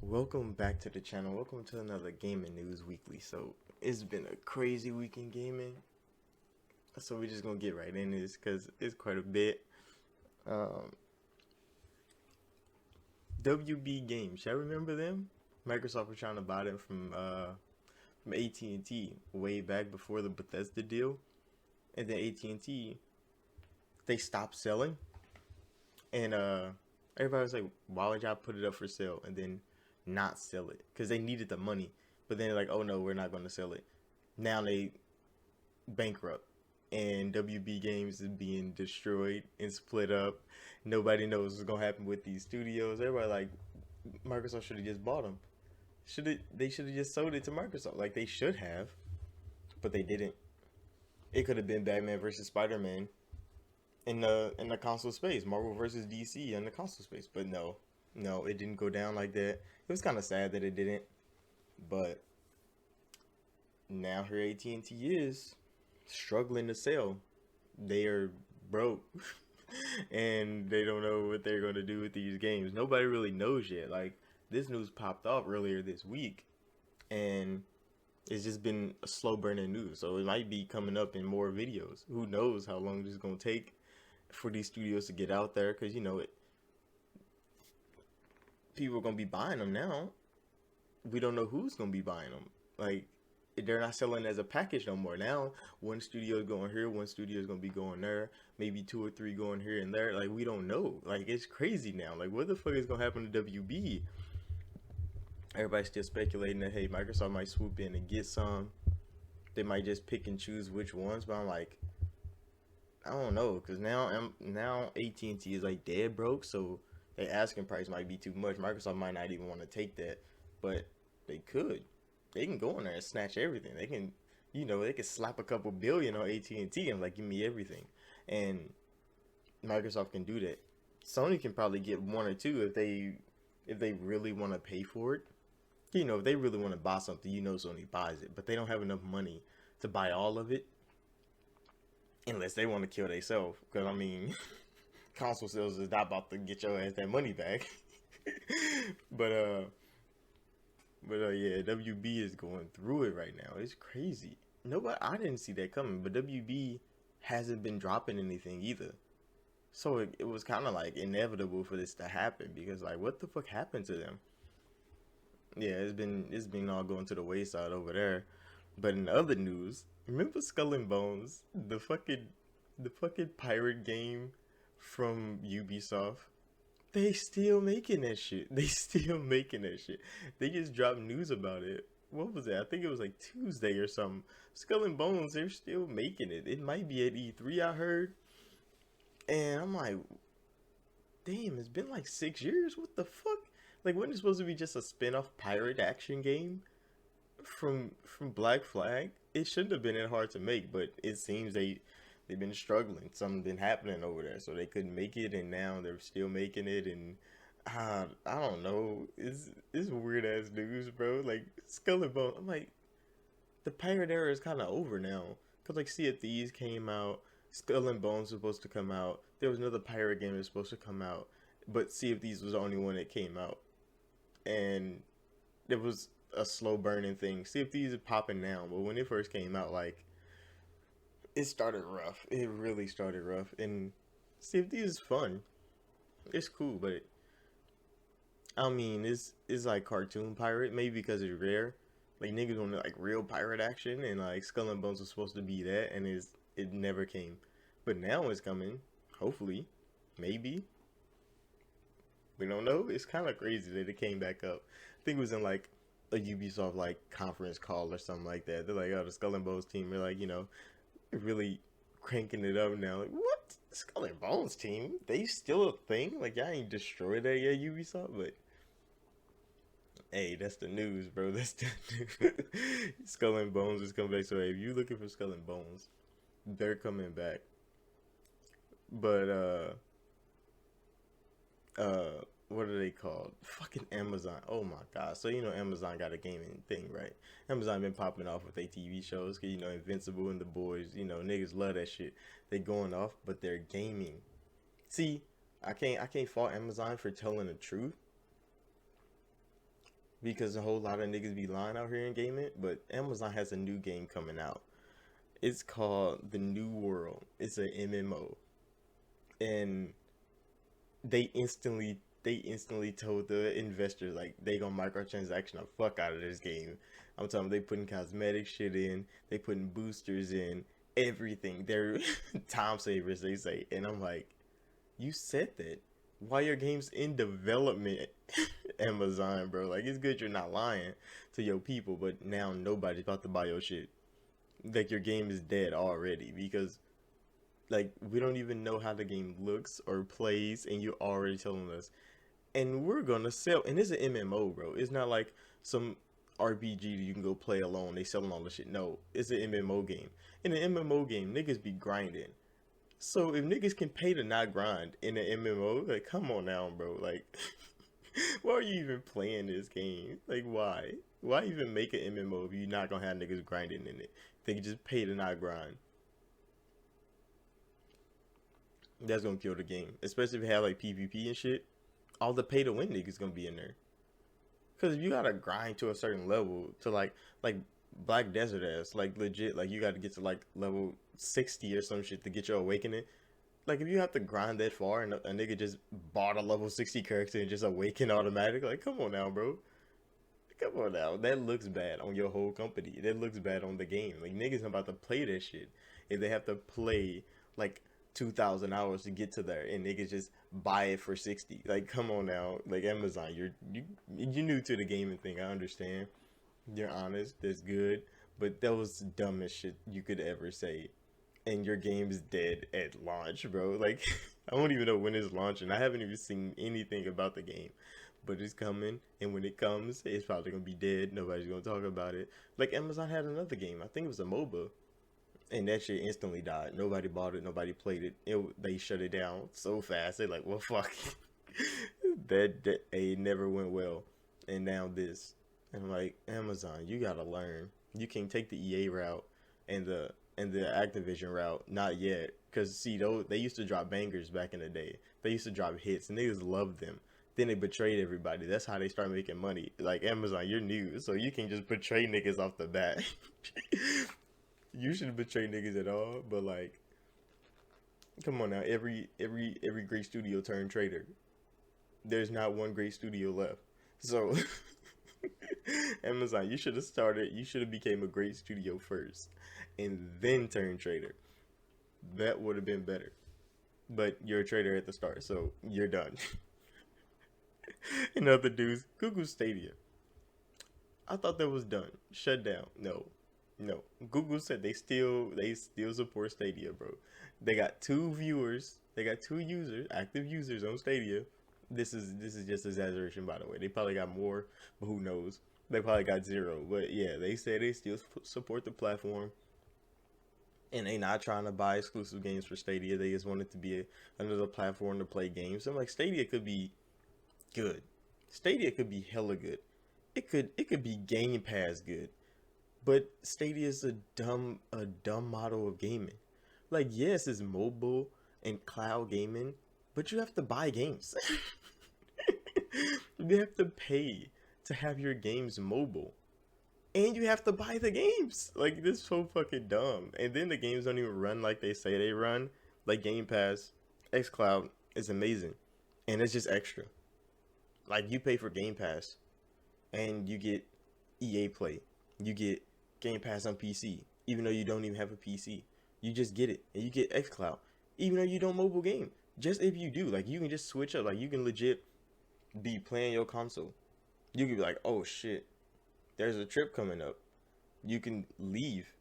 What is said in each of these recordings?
Welcome back to the channel. Welcome to another Gaming News Weekly. So it's been a crazy week in gaming. So we're just gonna get right into this because it's quite a bit. Um, WB Games, y'all remember them? Microsoft was trying to buy them from AT&T way back before the Bethesda deal, and then AT&T they stopped selling, and everybody was like, "Why would y'all put it up for sale and then not sell it?" Because they needed the money, but then they're like, "Oh no, we're not going to sell it." Now they bankrupt, and WB Games is being destroyed and split up. Nobody knows what's gonna happen with these studios. Everybody like Microsoft should have just bought them. They should have just sold it to Microsoft like they should have, but they didn't. It could have been Batman versus Spider Man in the console space, Marvel versus DC in the console space, but no, it didn't go down like that. It was kind of sad that it didn't, but now here AT&T is struggling to sell. They are broke and they don't know what they're going to do with these games. Nobody really knows yet. Like, this news popped off earlier this week, and it's just been a slow burning news. So it might be coming up in more videos. Who knows how long this is going to take for these studios to get out there, because people are going to be buying them now. We don't know who's going to be buying them. Like, they're not selling as a package no more. Now, one studio is going here, one studio is going to be going there, maybe two or three going here and there. Like, we don't know. Like, it's crazy now. Like, what the fuck is going to happen to WB? Everybody's still speculating that, hey, Microsoft might swoop in and get some. They might just pick and choose which ones, but I'm like, I don't know, because now AT&T is like dead broke, so their asking price might be too much. Microsoft might not even want to take that, but they could. They can go in there and snatch everything. They can, they can slap a couple billion on AT&T and like give me everything, and Microsoft can do that. Sony can probably get one or two if they really want to pay for it. If they really want to buy something, Sony buys it, but they don't have enough money to buy all of it unless they want to kill themselves. Because I mean, console sales is not about to get your ass that money back. but uh, but yeah, WB is going through it right now. It's crazy. Nobody, I didn't see that coming. But WB hasn't been dropping anything either. So it was kind of like inevitable for this to happen, because like, what the fuck happened to them? Yeah, it's been all going to the wayside over there. But in other news, remember Skull and Bones, the fucking pirate game from Ubisoft? They still making that shit. They still making that shit. They just dropped news about it. What was it? I think it was like Tuesday or something. Skull and Bones, they're still making it. It might be at E3, I heard. And I'm like, damn, it's been like 6 years. What the fuck? Like, wasn't it supposed to be just a spin-off pirate action game from Black Flag? It shouldn't have been that hard to make, but it seems they've been struggling. Something been happening over there, so they couldn't make it, and now they're still making it. And I don't know. It's weird ass news, bro. Like, Skull and Bones. I'm like, the pirate era is kind of over now, cause like Sea of Thieves came out, Skull and Bones was supposed to come out. There was another pirate game that was supposed to come out, but Sea of Thieves was the only one that came out, and it was a slow burning thing. Sea of Thieves is popping now, but when it first came out, like, it started rough. It really started rough, and Sea of Thieves is fun. It's cool, but I mean, it's like cartoon pirate, maybe because it's rare. Like, niggas want like real pirate action, and like Skull and Bones was supposed to be that, and it never came. But now it's coming. Hopefully, maybe, we don't know. It's kind of crazy that it came back up. I think it was in like a Ubisoft like conference call or something like that. They're like, oh, the Skull and Bones team. They're like, really cranking it up now. Like, what? Skull and Bones team? They still a thing? Like, y'all ain't destroyed that yet, Ubisoft? But hey, that's the news, bro. That's the news. Skull and Bones is coming back. So hey, if you looking for Skull and Bones, they're coming back. But what are they called? Fucking Amazon. Oh my god. So Amazon got a gaming thing, right? Amazon been popping off with their TV shows, cause Invincible and The Boys. Niggas love that shit. They going off, but they're gaming. See, I can't fault Amazon for telling the truth. because a whole lot of niggas be lying out here in gaming. But Amazon has a new game coming out. It's called The New World. It's an MMO, and they instantly told the investors like they gonna microtransaction the fuck out of this game. I'm talking they putting cosmetic shit in, they putting boosters in, everything. They're time savers, they say, and I'm like, you said that. Why your game's in development, Amazon, bro? Like it's good you're not lying to your people, but now nobody's about to buy your shit. Like your game is dead already because like we don't even know how the game looks or plays, and you're already telling us and we're gonna sell. And it's an MMO, bro. It's not like some RPG that you can go play alone. They selling all the shit. No, it's an MMO game. In an MMO game, niggas be grinding. So if niggas can pay to not grind in an MMO, like come on now, bro. Like, why are you even playing this game? Like, why? Why even make an MMO if you're not gonna have niggas grinding in it? They can just pay to not grind. That's gonna kill the game, especially if you have like PvP and shit. All the pay to win niggas gonna be in there. Cause if you gotta grind to a certain level to like Black Desert ass, like legit, like you gotta get to like level 60 or some shit to get your awakening. Like if you have to grind that far and a nigga just bought a level 60 character and just awaken automatic, like come on now, bro. Come on now. That looks bad on your whole company. That looks bad on the game. Like niggas about to play that shit. If they have to play like 2,000 hours to get to there and niggas just buy it for 60. Like come on now. Like Amazon, you new to the gaming thing. I understand. You're honest. That's good. But that was the dumbest shit you could ever say. And your game is dead at launch, bro. Like I don't even know when it's launching. I haven't even seen anything about the game, but it's coming. And when it comes, it's probably gonna be dead. Nobody's gonna talk about it. Like Amazon had another game. I think it was a MOBA, and that shit instantly died. Nobody bought it. Nobody played it. They shut it down so fast. They like, well, fuck. that it never went well. And now this. And I'm like, Amazon, you gotta learn. You can take the EA route and the Activision route. Not yet, cause see, they used to drop bangers back in the day. They used to drop hits, and niggas loved them. Then they betrayed everybody. That's how they start making money. Like Amazon, you're new, so you can just betray niggas off the bat. You shouldn't betray niggas at all, but like, come on now. Every great studio turned traitor. There's not one great studio left. So Amazon, you should have started. You should have became a great studio first, and then turned traitor. That would have been better. But you're a traitor at the start, so you're done. In other news, Google Stadia. I thought that was done. Shut down. No. No. Google said they still support Stadia, bro. They got two viewers. They got two users, active users on Stadia. This is just exaggeration, by the way. They probably got more, but who knows? They probably got zero. But yeah, they said they still support the platform, and they not trying to buy exclusive games for Stadia. They just want it to be another platform to play games. So I'm like, Stadia could be good. Stadia could be hella good. It could be Game Pass good. But Stadia is a dumb model of gaming. Like yes, it's mobile and cloud gaming, but you have to buy games. You have to pay to have your games mobile. And you have to buy the games. Like this is so fucking dumb. And then the games don't even run like they say they run. Like Game Pass, xCloud is amazing. And it's just extra. Like you pay for Game Pass and you get EA Play. You get Game Pass on PC, even though you don't even have a PC. You just get it, and you get xCloud, even though you don't mobile game. Just if you do, like you can just switch up. Like you can legit be playing your console. You can be like, oh shit, there's a trip coming up. You can leave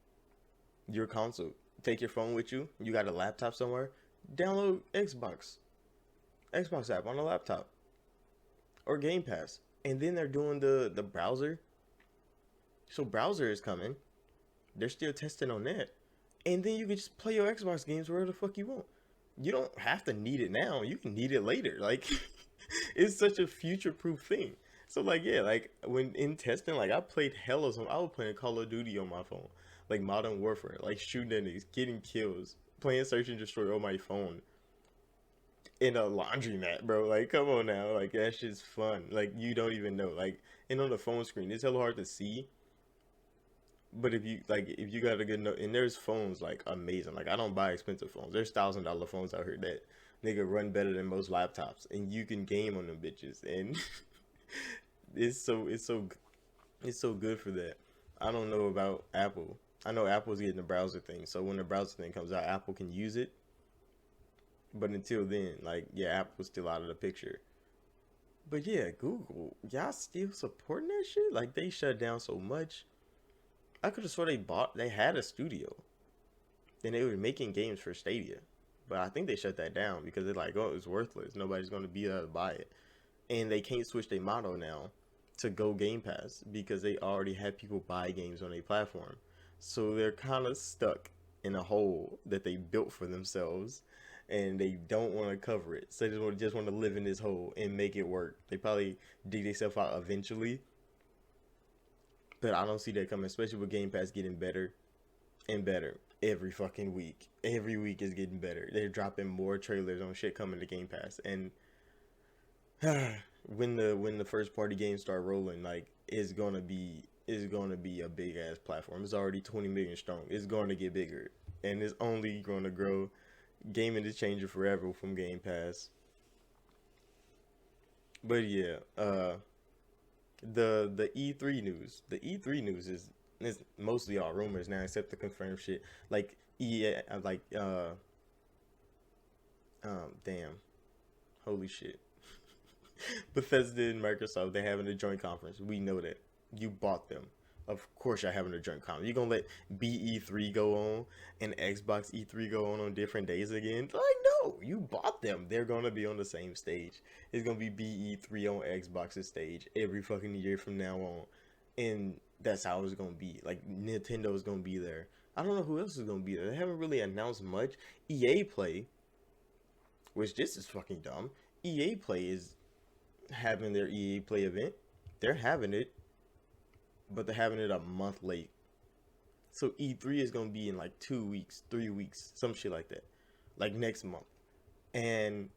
your console, take your phone with you. You got a laptop somewhere. Download Xbox app on a laptop or Game Pass, and then they're doing the browser. So browser is coming. They're still testing on that. And then you can just play your Xbox games wherever the fuck you want. You don't have to need it now. You can need it later. Like it's such a future proof thing. So like yeah, like when in testing, like I played hella some I was playing Call of Duty on my phone. Like Modern Warfare, like shooting at niggas, getting kills, playing Search and Destroy on my phone. in a laundromat, bro. Like, come on now. Like, that shit's fun. Like, you don't even know. Like, and on the phone screen, it's hella hard to see. But if you got a good note, and there's phones like amazing. Like, I don't buy expensive phones. There's $1,000 phones out here that nigga run better than most laptops, and you can game on them bitches. And it's so good for that. I don't know about Apple. I know Apple's getting the browser thing, so when the browser thing comes out, Apple can use it. But until then, like, yeah, Apple's still out of the picture. But yeah, Google, y'all still supporting that shit? Like, they shut down so much. I could have swore they had a studio and they were making games for Stadia. But I think they shut that down because they're like, oh, it's worthless. Nobody's going to be there to buy it. And they can't switch their model now to go Game Pass because they already had people buy games on a platform. So they're kind of stuck in a hole that they built for themselves, and they don't want to cover it. So they just want to live in this hole and make it work. They probably dig themselves out eventually, but I don't see that coming, especially with Game Pass getting better and better every fucking week. Every week is getting better. They're dropping more trailers on shit coming to Game Pass, and when the first party games start rolling, like, it's gonna be a big ass platform. It's already 20 million strong. It's gonna get bigger, and it's only gonna grow. Gaming is changing forever from Game Pass. But yeah, the E3 news. The E3 news is mostly all rumors now, except the confirmed shit. Like EA, damn, holy shit. Bethesda and Microsoft, they having a joint conference. We know that. You bought them. Of course you're having a joint conference. You gonna let BE3 go on and Xbox E3 go on different days again? Like, no, you bought them. They're gonna be on the same stage. It's gonna be BE3 on Xbox's stage every fucking year from now on. And that's how it's gonna be. Like, Nintendo's gonna be there. I don't know who else is gonna be there. They haven't really announced much. EA Play, which this is fucking dumb. EA Play is having their EA Play event. They're having it, but they're having it a month late. So E3 is gonna be in like 2 weeks, 3 weeks, some shit like that, like next month. And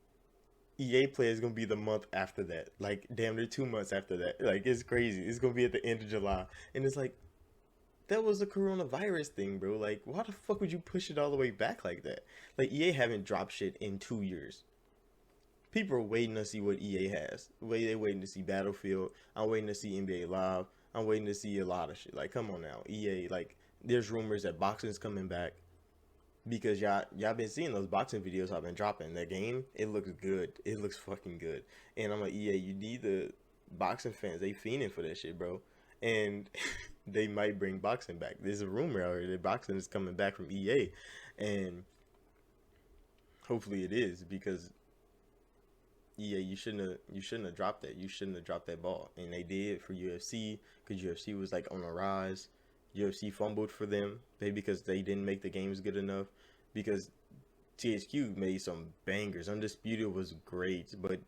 EA Play is gonna be the month after that, like damn near 2 months after that. Like, it's crazy. It's gonna be at the end of July, and it's like, that was the coronavirus thing, bro. Like, why the fuck would you push it all the way back like that? Like, EA haven't dropped shit in 2 years. People are waiting to see what EA has. They waiting to see Battlefield. I'm waiting to see NBA Live. I'm waiting to see a lot of shit. Like, come on now, EA. Like, there's rumors that boxing's coming back because y'all been seeing those boxing videos I've been dropping. That game, it looks good. It looks fucking good. And I'm like, EA, you need the boxing fans. They fiending for that shit, bro. And they might bring boxing back. There's a rumor out here that boxing is coming back from EA, and hopefully it is, because yeah, you shouldn't have dropped that. You shouldn't have dropped that ball, and they did for UFC because UFC was like on a rise. UFC fumbled for them, maybe because they didn't make the games good enough. Because THQ made some bangers. Undisputed was great, but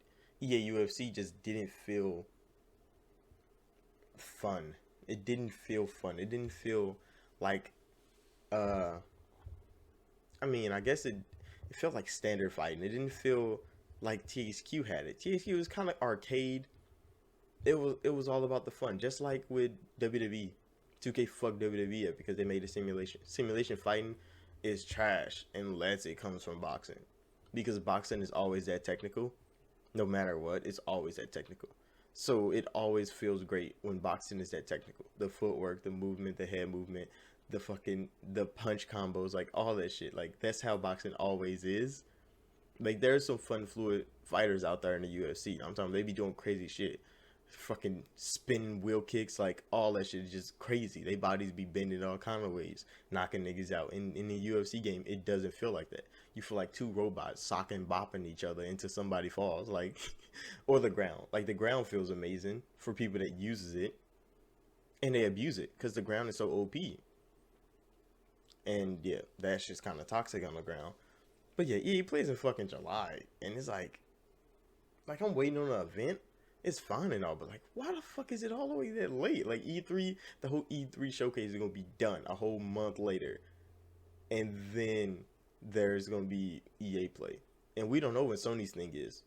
EA UFC just didn't feel fun. It didn't feel fun. It didn't feel like uh I mean, I guess it felt like standard fighting. It didn't feel like THQ had it. THQ was kind of arcade. It was all about the fun, just like with WWE. 2K fucked WWE up because they made a simulation. Simulation fighting is trash unless it comes from boxing, because boxing is always that technical. No matter what, it's always that technical. So it always feels great when boxing is that technical. The footwork, the movement, the head movement, the punch combos, like all that shit. Like, that's how boxing always is. Like, there's some fun fluid fighters out there in the UFC. I'm talking, they be doing crazy shit. Fucking spinning wheel kicks, like all that shit is just crazy. They bodies be bending all kind of ways, knocking niggas out. In the UFC game, it doesn't feel like that. You feel like two robots socking, bopping each other until somebody falls, like, or the ground. Like, the ground feels amazing for people that uses it, and they abuse it because the ground is so OP. And yeah, that's just kind of toxic on the ground. But yeah, EA plays in fucking July, and it's like I'm waiting on an event. It's fine and all, but like, why the fuck is it all the way that late? Like, E3, the whole E3 showcase is gonna be done a whole month later, and then there's gonna be EA Play. and we don't know when Sony's thing is.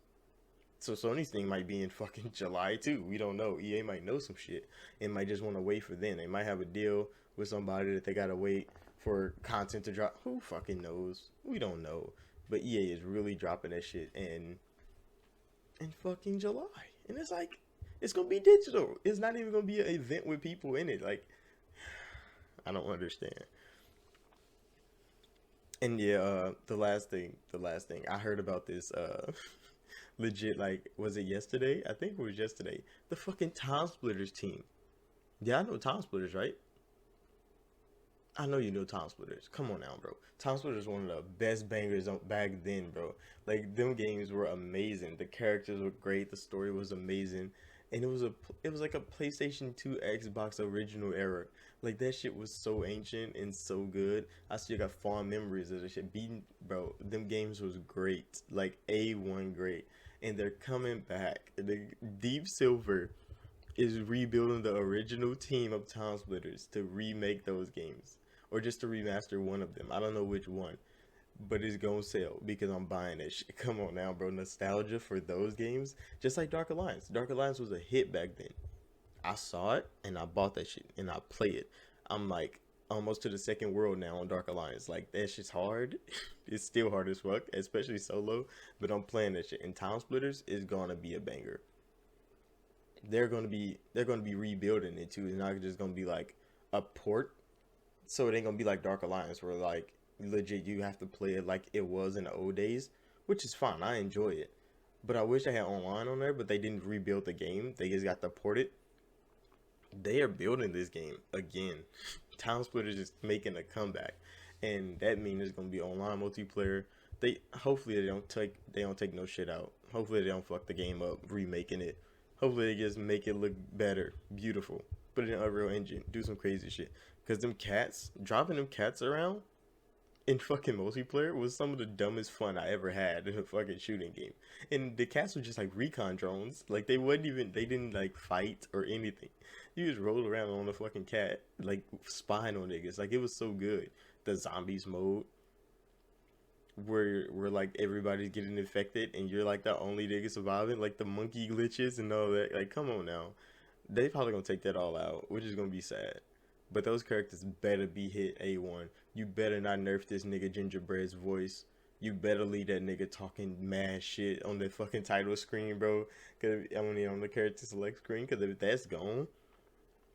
So Sony's thing might be in fucking July too. We don't know. EA might know some shit and might just want to wait for then. They might have a deal with somebody that they gotta wait for content to drop. Who fucking knows? We don't know. But EA is really dropping that shit in fucking July, and it's like it's gonna be digital. It's not even gonna be an event with people in it. Like I don't understand. And yeah, the last thing I heard about this, legit, like, was it yesterday? I think it was yesterday. The fucking Time Splitters team. Yeah, I know Time Splitters, right? I know you know Time Splitters. Come on now, bro. Time Splitters one of the best bangers back then, bro. Like them games were amazing. The characters were great. The story was amazing, and it was like a PlayStation 2 Xbox original era. Like that shit was so ancient and so good. I still got fond memories of the shit. Beating, bro. Them games was great. Like A1 great, and they're coming back. The Deep Silver is rebuilding the original team of Time Splitters to remake those games or just to remaster one of them. I don't know which one, but it's gonna sell because I'm buying that shit. Come on now, bro. Nostalgia for those games, just like Dark Alliance. Dark Alliance was a hit back then. I saw it and I bought that shit and I play it. I'm like almost to the second world now on Dark Alliance. Like that shit's hard. It's still hard as fuck, especially solo. But I'm playing that shit. And Time Splitters is gonna be a banger. They're gonna be rebuilding it too. It's not just gonna be like a port. So it ain't gonna be like Dark Alliance where like legit you have to play it like it was in the old days, which is fine. I enjoy it. But I wish they had online on there, but they didn't rebuild the game. They just got to port it. They are building this game again. Town Splitters is making a comeback, and that means it's gonna be online multiplayer. They hopefully they don't take no shit out. Hopefully they don't fuck the game up remaking it. Hopefully they just make it look better, beautiful. Put it in Unreal Engine, do some crazy shit. Cause them cats, dropping them cats around in fucking multiplayer was some of the dumbest fun I ever had in a fucking shooting game. And the cats were just like recon drones. Like they didn't like fight or anything. You just rolled around on the fucking cat, like spying on niggas. Like it was so good. The zombies mode, where like everybody's getting infected and you're like the only nigga surviving. Like the monkey glitches and all that. Like come on now, they probably gonna take that all out, which is gonna be sad. But those characters better be hit A1. You better not nerf this nigga Gingerbread's voice. You better leave that nigga talking mad shit on the fucking title screen, bro. Cause I mean on the character select screen. Cause if that's gone,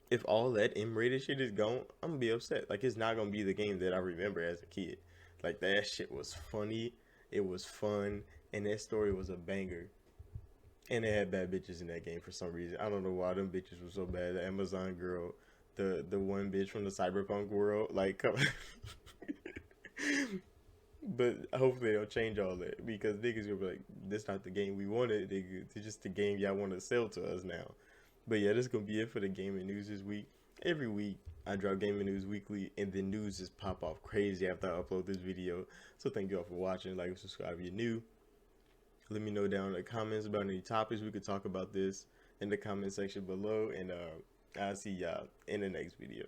if all that M-rated shit is gone, I'm gonna be upset. Like it's not gonna be the game that I remember as a kid. Like that shit was funny, it was fun, and that story was a banger. And they had bad bitches in that game for some reason. I don't know why them bitches were so bad. The Amazon girl, the one bitch from the cyberpunk world, like come. But hopefully they'll change all that because niggas gonna be like, "This not the game we wanted. Nigga. It's just the game y'all want to sell to us now." But yeah, this is gonna be it for the gaming news this week. Every week I drop gaming news weekly, and the news just pop off crazy after I upload this video. So thank you all for watching. Like and subscribe if you're new. Let me know down in the comments about any topics we could talk about this in the comment section below, and I'll see y'all in the next video.